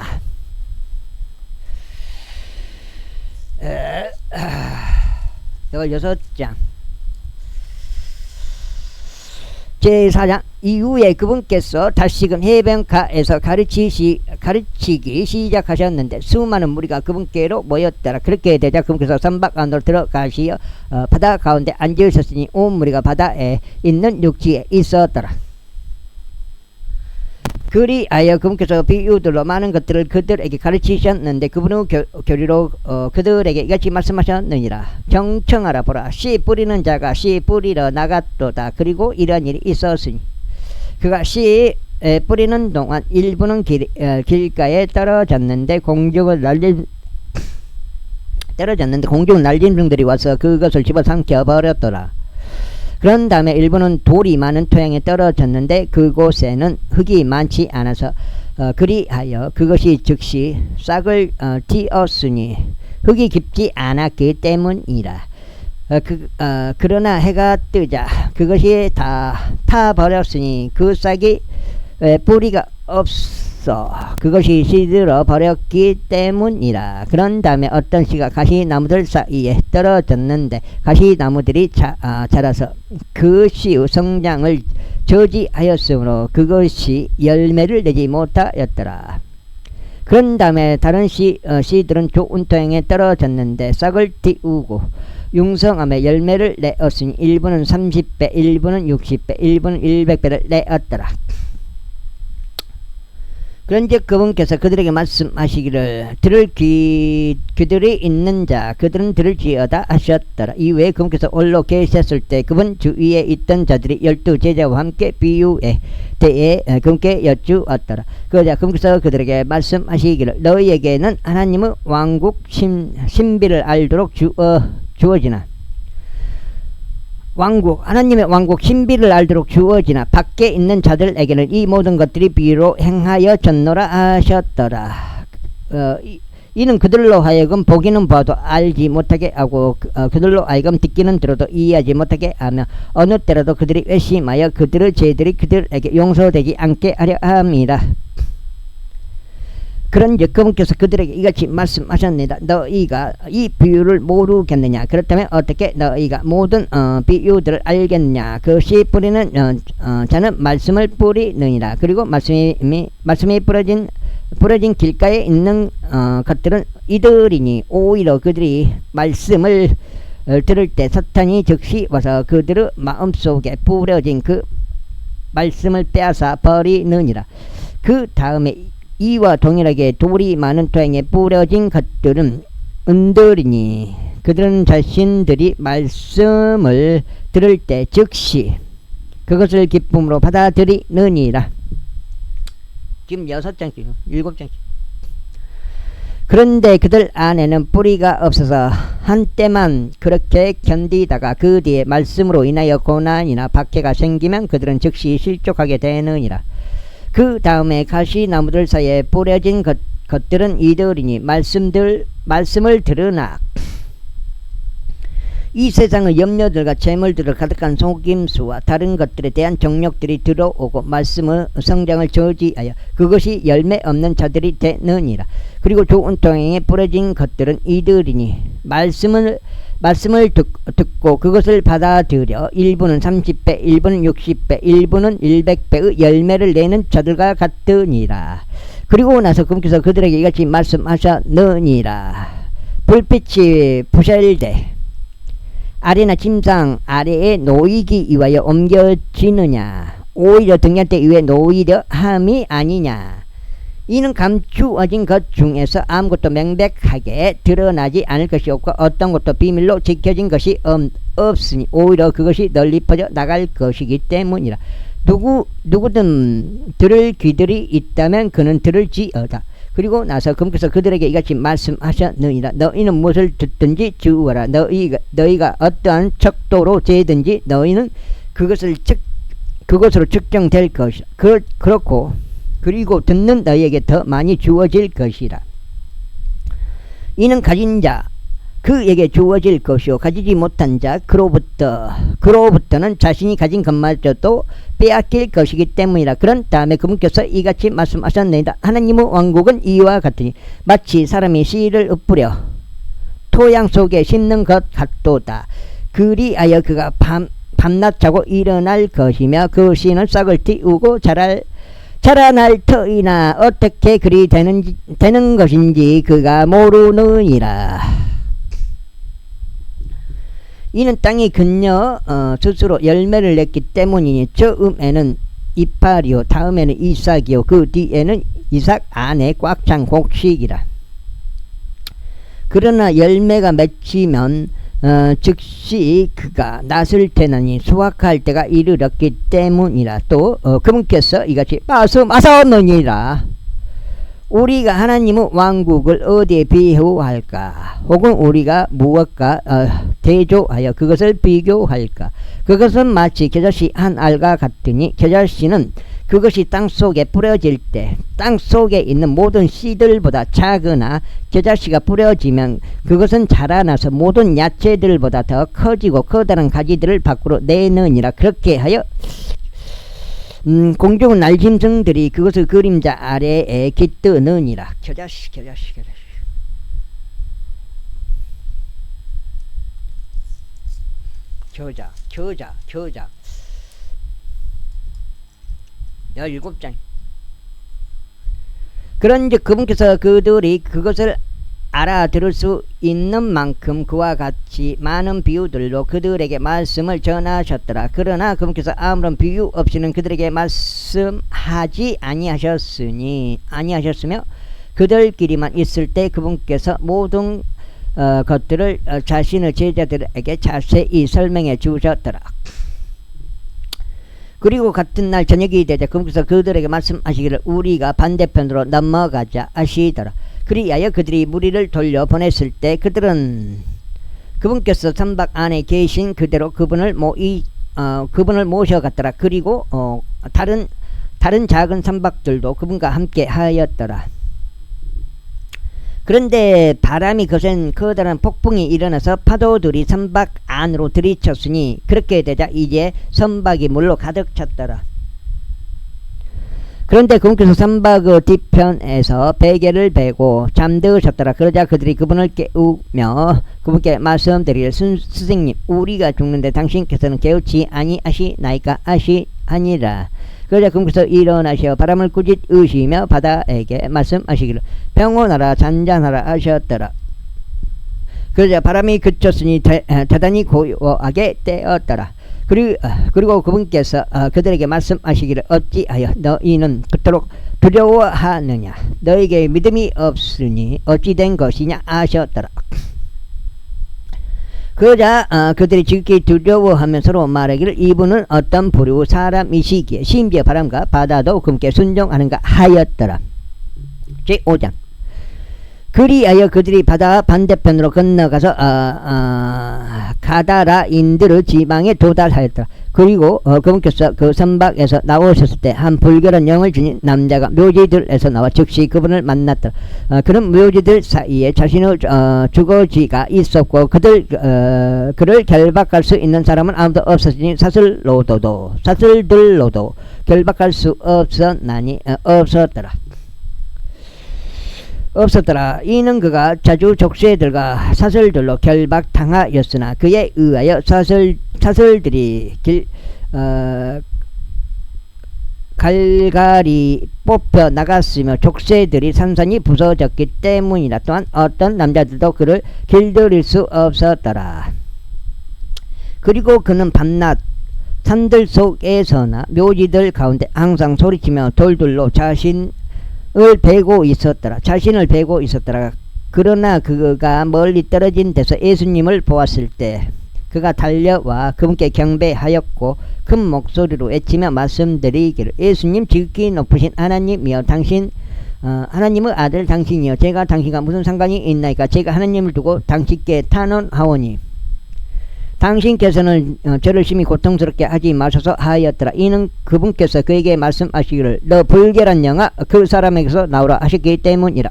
16장 제4장 이후에 그분께서 다시금 해변가에서 가르치기 시작하셨는데 수많은 무리가 그분께로 모였더라. 그렇게 되자 그분께서 선박 안으로 들어가시어 바다 가운데 앉으셨으니 온 무리가 바다에 있는 육지에 있었더라. 그리하여 그분께서 비유들로 많은 것들을 그들에게 가르치셨는데 그분의 교리로 그들에게 이같이 말씀하셨느니라. 경청하라. 보라. 씨 뿌리는 자가 씨 뿌리러 나갔도다. 그리고 이런 일이 있었으니 그가 씨 뿌리는 동안 일부는 길가에 떨어졌는데 공중을 날린 종들이 와서 그것을 집어삼켜 버렸더라. 그런 다음에 일부는 돌이 많은 토양에 떨어졌는데 그곳에는 흙이 많지 않아서 그리하여 그것이 즉시 싹을 틔었으니 흙이 깊지 않았기 때문이라. 그러나 해가 뜨자 그것이 다 타버렸으니 그 싹이 뿌리가 없어 그것이 시들어 버렸기 때문이라. 그런 다음에 어떤 씨가 가시나무들 사이에 떨어졌는데 가시나무들이 자라서 그 씨의 성장을 저지하였으므로 그것이 열매를 내지 못하였더라. 그런 다음에 다른 씨들은 좋은 토양에 떨어졌는데 싹을 틔우고 융성함에 열매를 내었으니 일부는 30배 일부는 60배 일부는 100배를 내었더라. 그런즉 그분께서 그들에게 말씀하시기를 들을 귀들이 있는 자 그들은 들을지어다 하셨더라. 이후에 그분께서 홀로 계셨을 때 그분 주위에 있던 자들이 12 제자와 함께 비유에 대해 그분께 여쭈었더라. 그러자 그분께서 그들에게 말씀하시기를 너희에게는 하나님의 왕국 신비를 알도록 주어지나 하나님의 왕국 신비를 알도록 주어지나 밖에 있는 자들에게는 이 모든 것들이 비유로 행하여졌노라 하셨더라. 이는 그들로 하여금 보기는 봐도 알지 못하게 하고 그들로 하여금 듣기는 들어도 이해하지 못하게 하며 어느 때라도 그들이 회심하여 그들의 죄들이 그들에게 용서되지 않게 하려 함이라. 그런즉 그분께서 그들에게 이같이 말씀하셨습니다. 너희가 이 비유를 모르겠느냐? 그렇다면 어떻게 너희가 모든 비유들을 알겠느냐? 그것이 뿌리는 자는 말씀을 뿌리느니라. 그리고 말씀이 부러진 길가에 있는 것들은 이들이니 오히려 그들이 말씀을 들을 때 사탄이 즉시 와서 그들의 마음속에 부러진 그 말씀을 빼앗아 버리느니라. 그 다음에 이와 동일하게 돌이 많은 토양에 뿌려진 것들은 은들이니 그들은 자신들이 말씀을 들을 때 즉시 그것을 기쁨으로 받아들이느니라. 지금 6장씩 7장씩. 그런데 그들 안에는 뿌리가 없어서 한때만 그렇게 견디다가 그 뒤에 말씀으로 인하여 고난이나 박해가 생기면 그들은 즉시 실족하게 되느니라. 그 다음에 가시나무들 사이에 뿌려진 것들은 이들이니 말씀을 들으나 이 세상의 염려들과 재물들을 가득한 속임수와 다른 것들에 대한 정욕들이 들어오고 말씀의 성장을 저지하여 그것이 열매 없는 자들이 되느니라. 그리고 좋은 토양에 뿌려진 것들은 이들이니 말씀을 듣고 그것을 받아들여 일부는 30배, 일부는 60배, 일부는 100배의 열매를 내는 자들과 같으니라. 그리고 나서 그분께서 그들에게 이같이 말씀하셨느니라. 불빛이 부설되 아래나 침상 아래에 놓이기 위하여 옮겨지느냐? 오히려 등잔대 위에 놓이려 함이 아니냐? 이는 감추어진 것 중에서 아무것도 명백하게 드러나지 않을 것이 없고 어떤 것도 비밀로 지켜진 것이 없으니 오히려 그것이 널리 퍼져 나갈 것이기 때문이라. 누구든 들을 귀들이 있다면 그는 들을지어다. 그리고 나서 그분께서 그들에게 이같이 말씀하셨느니라. 너희는 무엇을 듣든지 주어라. 너희가 어떠한 척도로 재든지 너희는 그것으로 측정될 것이라. 그리고 듣는 너희에게 더 많이 주어질 것이라. 이는 가진 자 그에게 주어질 것이요 가지지 못한 자 그로부터는 자신이 가진 것마저도 빼앗길 것이기 때문이라. 그런 다음에 그분께서 이같이 말씀하셨느니라. 하나님의 왕국은 이와 같으니 마치 사람이 씨를 엎으려 토양 속에 심는 것 같도다. 그리하여 그가 밤낮 자고 일어날 것이며 그 씨는 싹을 틔우고 자라날 터이나 어떻게 그리 되는 것인지 그가 모르느니라. 이는 땅이 근녀 스스로 열매를 냈기 때문이니 처음에는 이파리요 다음에는 이삭이요 그 뒤에는 이삭 안에 꽉 찬 곡식이라. 그러나 열매가 맺히면 즉시 그가 낫을 테나니 수확할 때가 이르렀기 때문이라. 또 그분께서 이같이 말씀하셨느니라. 우리가 하나님의 왕국을 어디에 비유할까? 혹은 우리가 무엇과 대조하여 그것을 비교할까? 그것은 마치 겨자씨 한 알과 같으니 겨자씨는 그것이 땅속에 뿌려질 때 땅속에 있는 모든 씨들보다 작으나 겨자씨가 뿌려지면 그것은 자라나서 모든 야채들보다 더 커지고 커다란 가지들을 밖으로 내느니라. 그렇게 하여 공중의 날짐승들이 그것의 그림자 아래에 깃드느니라. 겨자씨 겨자 17장. 그런즉 그분께서 그들이 그것을 알아들을 수 있는 만큼 그와 같이 많은 비유들로 그들에게 말씀을 전하셨더라. 그러나 그분께서 아무런 비유 없이는 그들에게 말씀하지 아니하셨으며 그들끼리만 있을 때 그분께서 모든 것들을 자신의 제자들에게 자세히 설명해 주셨더라. 그리고 같은 날 저녁이 되자 그분께서 그들에게 말씀하시기를 우리가 반대편으로 넘어가자 하시더라. 그리하여 그들이 무리를 돌려 보냈을 때 그들은 그분께서 선박 안에 계신 그대로 그분을 모셔갔더라. 그리고 다른 작은 선박들도 그분과 함께 하였더라. 그런데 바람이 거센 커다란 폭풍이 일어나서 파도들이 선박 안으로 들이쳤으니 그렇게 되자 이제 선박이 물로 가득 찼더라. 그런데 그분께서 선박의 뒤편에서 베개를 베고 잠드셨더라. 그러자 그들이 그분을 깨우며 그분께 말씀드리길 스승님 우리가 죽는데 당신께서는 깨우치 아니하시나이까 아시하니라. 그러자 그분께서 일어나시어 바람을 꾸짖으시며 바다에게 말씀하시기를 평온하라 잔잔하라 하셨더라. 그러자 바람이 그쳤으니 대단히 고요하게 되었더라. 그리고 그분께서 그들에게 말씀하시기를 어찌하여 너희는 그토록 두려워하느냐 너에게 믿음이 없으니 어찌 된 것이냐 하셨더라. 그러자 그들이 지극히 두려워하며 서로 말하기를 이분은 어떤 부류 사람이시기에 심지어 바람과 바다도 그분께 순종하는가 하였더라. 제5장 그리하여 그들이 바다 반대편으로 건너가서 가다라인들의 지방에 도달하였더라. 그리고 그분께서 그 선박에서 나오셨을 때 한 불결한 영을 지닌 남자가 묘지들에서 나와 즉시 그분을 만났더라. 그는 묘지들 사이에 자신의 주거지가 있었고 그를 결박할 수 있는 사람은 아무도 없었으니 사슬들로도 결박할 수 없었더라. 이는 그가 자주 족쇄들과 사슬들로 결박당하였으나 그에 의하여 사슬들이 갈갈이 뽑혀 나갔으며 족쇄들이 산산이 부서졌기 때문이라. 또한 어떤 남자들도 그를 길들일 수 없었더라. 그리고 그는 밤낮 산들 속에서나 묘지들 가운데 항상 소리치며 돌들로 자신을 베고 있었더라. 그러나 그가 멀리 떨어진 데서 예수님을 보았을 때 그가 달려와 그분께 경배하였고 큰 목소리로 외치며 말씀드리기를 예수님 지극히 높으신 하나님이여 하나님의 아들 당신이여 제가 당신과 무슨 상관이 있나이까. 제가 하나님을 두고 당신께 탄원하오니 당신께서는 저를 심히 고통스럽게 하지 마소서 하였더라. 이는 그분께서 그에게 말씀하시기를 너 불결한 영아 그 사람에게서 나오라 하셨기 때문이라.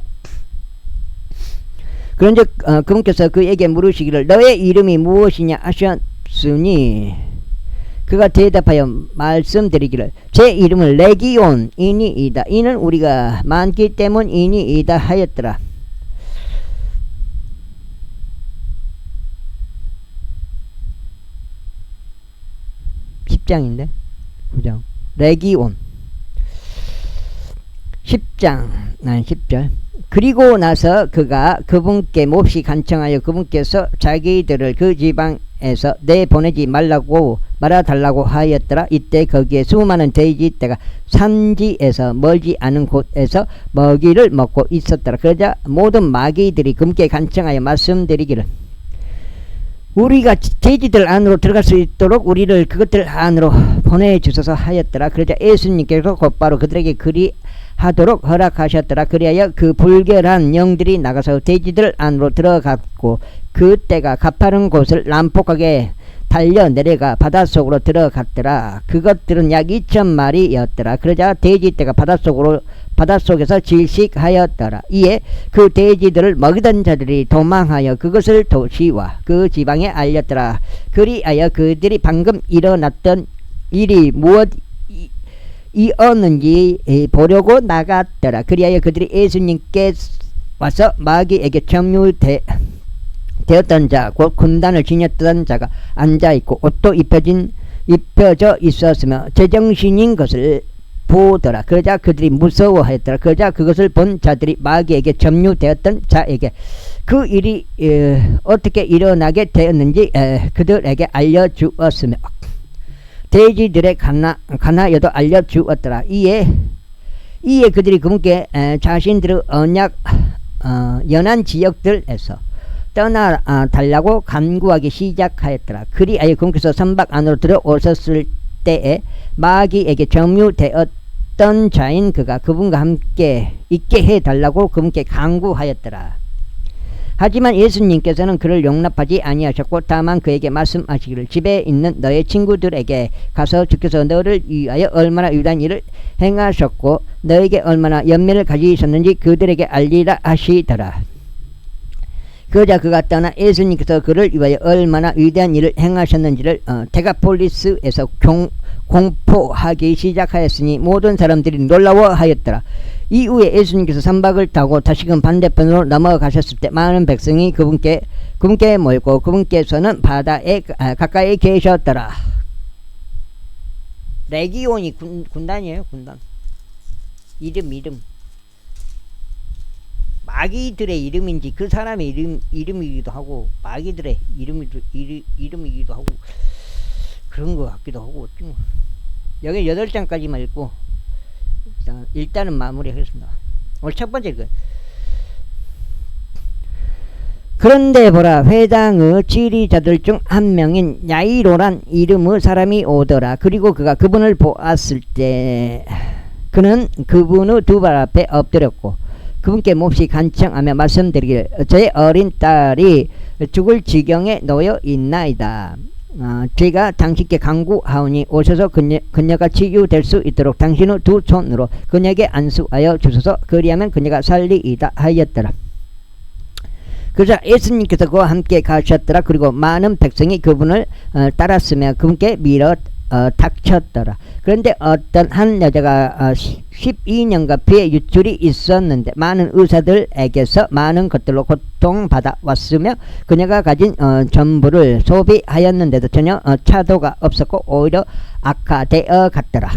그런즉 그분께서 그에게 물으시기를 너의 이름이 무엇이냐 하셨으니 그가 대답하여 말씀드리기를 제 이름은 레기온이니이다. 이는 우리가 많기 때문이니이다 하였더라. 10장인데 9장 레기온 10절 그리고 나서 그가 그분께 몹시 간청하여 그분께서 자기들을 그 지방에서 내보내지 말아달라고 하였더라. 이때 거기에 수많은 돼지떼가 산지에서 멀지 않은 곳에서 먹이를 먹고 있었더라. 그러자 모든 마귀들이 그분께 간청하여 말씀드리기를 우리가 돼지들 안으로 들어갈 수 있도록 우리를 그것들 안으로 보내주소서 하였더라. 그러자 예수님께서 곧바로 그들에게 그리하도록 허락하셨더라. 그리하여 그 불결한 영들이 나가서 돼지들 안으로 들어갔고 그때가 가파른 곳을 난폭하게 달려 내려가 바닷속으로 들어갔더라. 그것들은 약 2,000마리였더라. 그러자 돼지떼가 바닷속에서 질식하였더라. 이에 그 돼지들을 먹이던 자들이 도망하여 그것을 도시와 그 지방에 알렸더라. 그리하여 그들이 방금 일어났던 일이 무엇이었는지 보려고 나갔더라. 그리하여 그들이 예수님께 와서 마귀에게 점유되었던 자 곧 군단을 지녔던 자가 앉아있고 옷도 입혀져 있었으며 제정신인 것을 보더라. 그러자 그들이 무서워하였더라. 그러자 그것을 본 자들이 마귀에게 점유되었던 자에게 그 일이 어떻게 일어나게 되었는지 그들에게 알려주었으며 돼지들의 가나여도 알려주었더라. 이에 그들이 그분께 자신들의 연한 지역들에서 떠나달라고 간구하기 시작하였더라. 그리하여 그분께서 선박 안으로 들어오셨을 때에 마귀에게 점유되었던 자인 그가 그분과 함께 있게 해달라고 그분께 간구하였더라. 하지만 예수님께서는 그를 용납하지 아니하셨고 다만 그에게 말씀하시기를 집에 있는 너의 친구들에게 가서 주께서 너를 위하여 얼마나 위대한 일을 행하셨고 너에게 얼마나 연민을 가지셨는지 그들에게 알리라 하시더라. 그러자 그가 떠나 예수님께서 그를 위하여 얼마나 위대한 일을 행하셨는지를 데가폴리스에서 공포하기 시작하였으니 모든 사람들이 놀라워하였더라. 이후에 예수님께서 선박을 타고 다시금 반대편으로 넘어가셨을 때 많은 백성이 그분께 모였고 그분께서는 바다에 가까이 계셨더라. 레기온이 군단이에요. 군단. 이름 마귀들의 이름인지 그 사람의 이름이기도 하고 마귀들의 이름이기도 하고 그런 것 같기도 하고. 여기 8장까지만 읽고 일단은 마무리하겠습니다. 오늘 첫 번째 거. 그런데 보라, 회당의 지리자들 중 한 명인 야이로란 이름의 사람이 오더라. 그리고 그가 그분을 보았을 때 그는 그분의 두 발 앞에 엎드렸고 그분께 몹시 간청하며 말씀드리기를 저의 어린 딸이 죽을 지경에 놓여 있나이다. 제가 당신께 간구하오니 오셔서 그녀가 치유될 수 있도록 당신의 두 손으로 그녀에게 안수하여 주소서. 그리하면 그녀가 살리이다 하였더라. 그러자 예수님께서 그와 함께 가셨더라. 그리고 많은 백성이 그분을 따랐으며 그분께 밀어 닥쳤더라. 그런데 어떤 한 여자가 12년간 피의 유출이 있었는데 많은 의사들에게서 많은 것들로 고통받아 왔으며 그녀가 가진 전부를 소비하였는데도 전혀 차도가 없었고 오히려 악화되어 갔더라.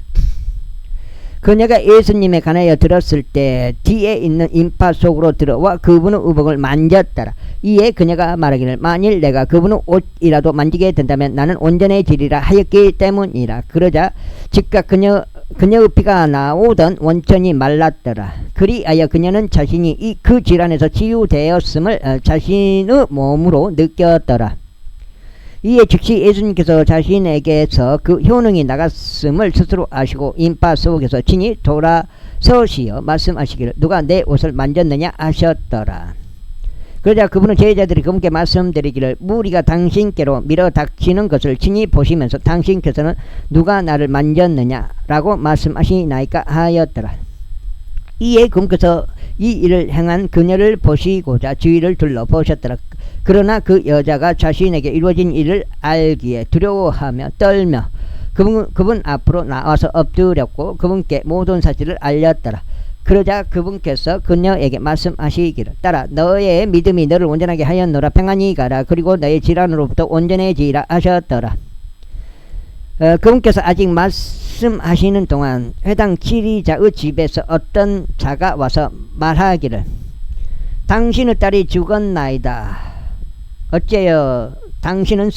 그녀가 예수님에 관하여 들었을 때 뒤에 있는 인파 속으로 들어와 그분의 의복을 만졌더라. 이에 그녀가 말하기를 만일 내가 그분의 옷이라도 만지게 된다면 나는 온전해지리라 하였기 때문이라. 그러자 즉각 그녀의 피가 나오던 원천이 말랐더라. 그리하여 그녀는 자신이 그 질환에서 치유되었음을 자신의 몸으로 느꼈더라. 이에 즉시 예수님께서 자신에게서 그 효능이 나갔음을 스스로 아시고 인파 속에서 친히 돌아서시어 말씀하시기를 누가 내 옷을 만졌느냐 하셨더라. 그러자 그분은 제자들이 그분께 말씀드리기를 무리가 당신께로 밀어 닥치는 것을 친히 보시면서 당신께서는 누가 나를 만졌느냐라고 말씀하시나이까 하였더라. 이에 그분께서 이 일을 행한 그녀를 보시고자 주위를 둘러보셨더라. 그러나 그 여자가 자신에게 이루어진 일을 알기에 두려워하며 떨며 그분 앞으로 나와서 엎드렸고 그분께 모든 사실을 알렸더라. 그러자 그분께서 그녀에게 말씀하시기를 딸아 너의 믿음이 너를 온전하게 하였노라. 평안히 가라. 그리고 너의 질환으로부터 온전해지라 하셨더라. 그분께서 아직 말씀하시는 동안 회당 지리자의 집에서 어떤 자가 와서 말하기를 당신의 딸이 죽었나이다. 어째요 당신은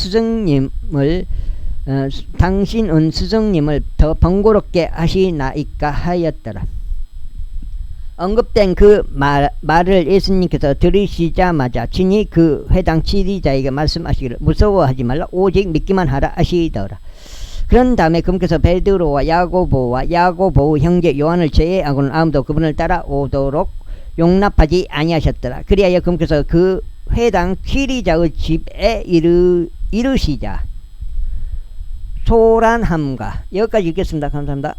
스승님을 더 번거롭게 하시나이까 하였더라. 언급된 그 말을 예수님께서 들으시자마자 친히 그 회당 지리자에게 말씀하시기를 무서워하지 말라. 오직 믿기만 하라 하시더라. 그런 다음에 그분께서 베드로와 야고보의 형제 요한을 제외하고는 아무도 그분을 따라오도록 용납하지 아니하셨더라. 그리하여 그분께서 그 회당 지리자의 집에 이르시자 소란함과 여기까지 읽겠습니다. 감사합니다.